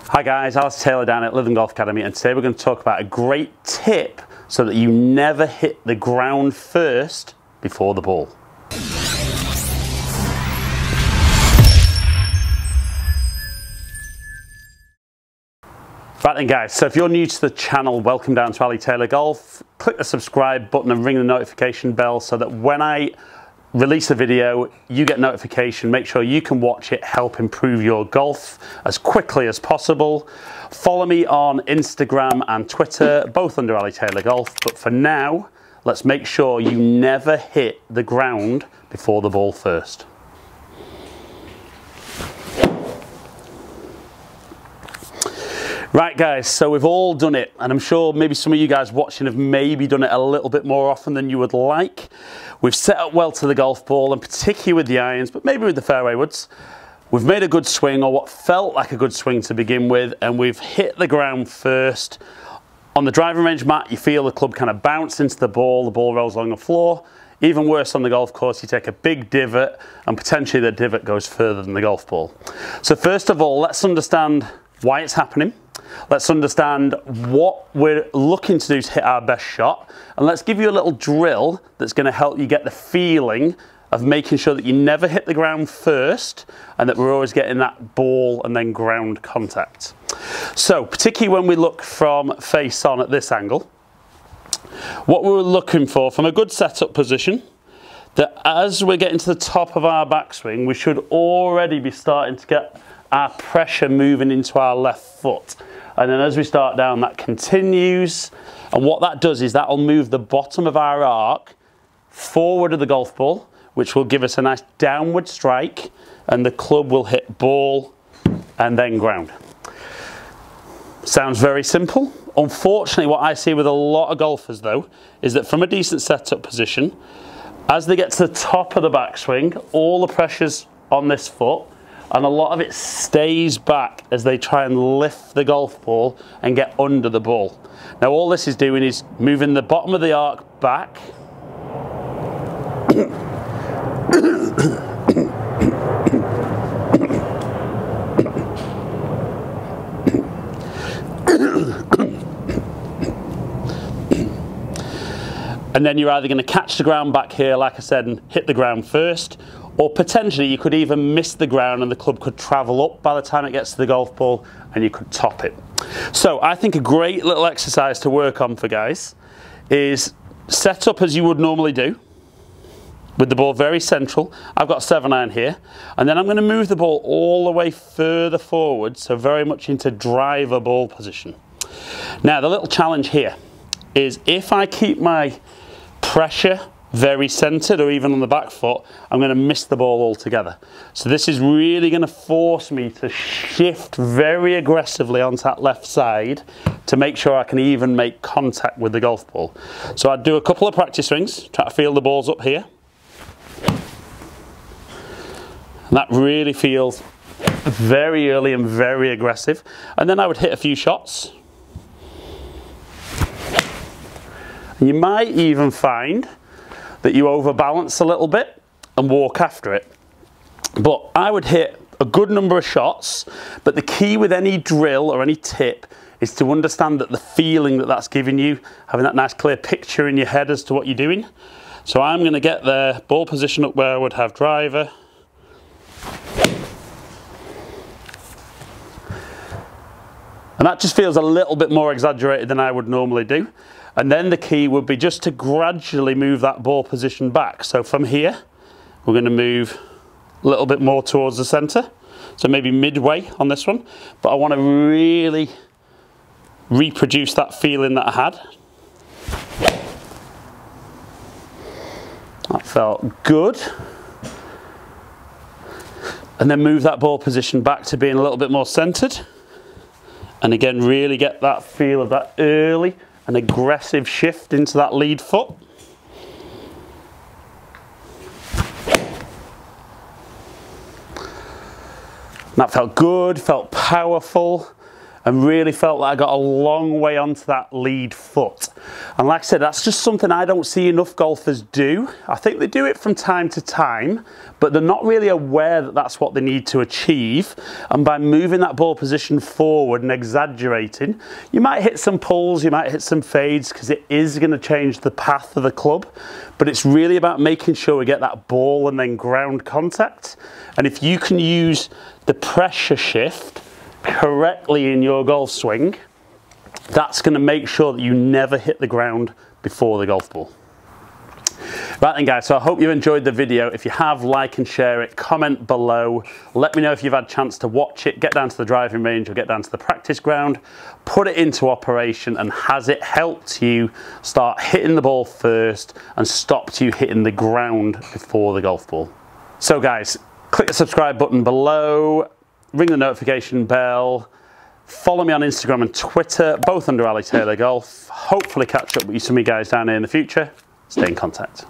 Hi guys, Alex Taylor down at Lytham Golf Academy, and today we're going to talk about a great tip so that you never hit the ground first before the ball. Right then guys, so if you're new to the channel, welcome down to Ali Taylor Golf. Click the subscribe button and ring the notification bell so that when I release a video, you get notification. Make sure you can watch it, help improve your golf as quickly as possible. Follow me on Instagram and Twitter, both under Ali Taylor Golf. But for now, let's make sure you never hit the ground before the ball first. Right guys, so we've all done it, and I'm sure maybe some of you guys watching have maybe done it a little bit more often than you would like. We've set up well to the golf ball, and particularly with the irons, but maybe with the fairway woods. We've made a good swing, or what felt like a good swing to begin with, and we've hit the ground first. On the driving range mat, you feel the club kind of bounce into the ball rolls along the floor. Even worse on the golf course, you take a big divot, and potentially the divot goes further than the golf ball. So first of all, let's understand why it's happening. Let's understand what we're looking to do to hit our best shot, and let's give you a little drill that's going to help you get the feeling of making sure that you never hit the ground first and that we're always getting that ball and then ground contact. So particularly when we look from face on at this angle, what we're looking for from a good setup position, that as we're getting to the top of our backswing, we should already be starting to get our pressure moving into our left foot. And then as we start down, that continues. And what that does is that will move the bottom of our arc forward of the golf ball, which will give us a nice downward strike, and the club will hit ball and then ground. Sounds very simple. Unfortunately, what I see with a lot of golfers though, is that from a decent setup position, as they get to the top of the backswing, all the pressure's on this foot, and a lot of it stays back as they try and lift the golf ball and get under the ball. Now all this is doing is moving the bottom of the arc back. And then you're either going to catch the ground back here, like I said, and hit the ground first, or potentially you could even miss the ground and the club could travel up by the time it gets to the golf ball and you could top it. So I think a great little exercise to work on for guys is set up as you would normally do, with the ball very central. I've got a 7-iron here, and then I'm going to move the ball all the way further forward, so very much into driver ball position. Now the little challenge here is if I keep my pressure very centered or even on the back foot, I'm going to miss the ball altogether. So this is really going to force me to shift very aggressively onto that left side to make sure I can even make contact with the golf ball. So I'd do a couple of practice swings, try to feel the balls up here. And that really feels very early and very aggressive. And then I would hit a few shots. And you might even find that you overbalance a little bit and walk after it. But I would hit a good number of shots, but the key with any drill or any tip is to understand that the feeling that that's giving you, having that nice clear picture in your head as to what you're doing. So I'm going to get the ball position up where I would have driver. And that just feels a little bit more exaggerated than I would normally do. And then the key would be just to gradually move that ball position back. So from here, we're going to move a little bit more towards the center. So maybe midway on this one. But I want to really reproduce that feeling that I had. That felt good. And then move that ball position back to being a little bit more centered. And again, really get that feel of that early and aggressive shift into that lead foot. That felt good, felt powerful. and really felt that I got a long way onto that lead foot. And like I said, that's just something I don't see enough golfers do. I think they do it from time to time, but they're not really aware that that's what they need to achieve. And by moving that ball position forward and exaggerating, you might hit some pulls, you might hit some fades, because it is going to change the path of the club. But it's really about making sure we get that ball and then ground contact. And if you can use the pressure shift correctly in your golf swing, that's going to make sure that you never hit the ground before the golf ball. Right then guys, so I hope you enjoyed the video. If you have, like and share it, comment below, let me know if you've had a chance to watch it, get down to the driving range or get down to the practice ground, put it into operation, and has it helped you start hitting the ball first and stopped you hitting the ground before the golf ball? So guys, click the subscribe button below, ring the notification bell, follow me on Instagram and Twitter, both under Ali Taylor Golf. Hopefully catch up with some of you guys down here in the future. Stay in contact.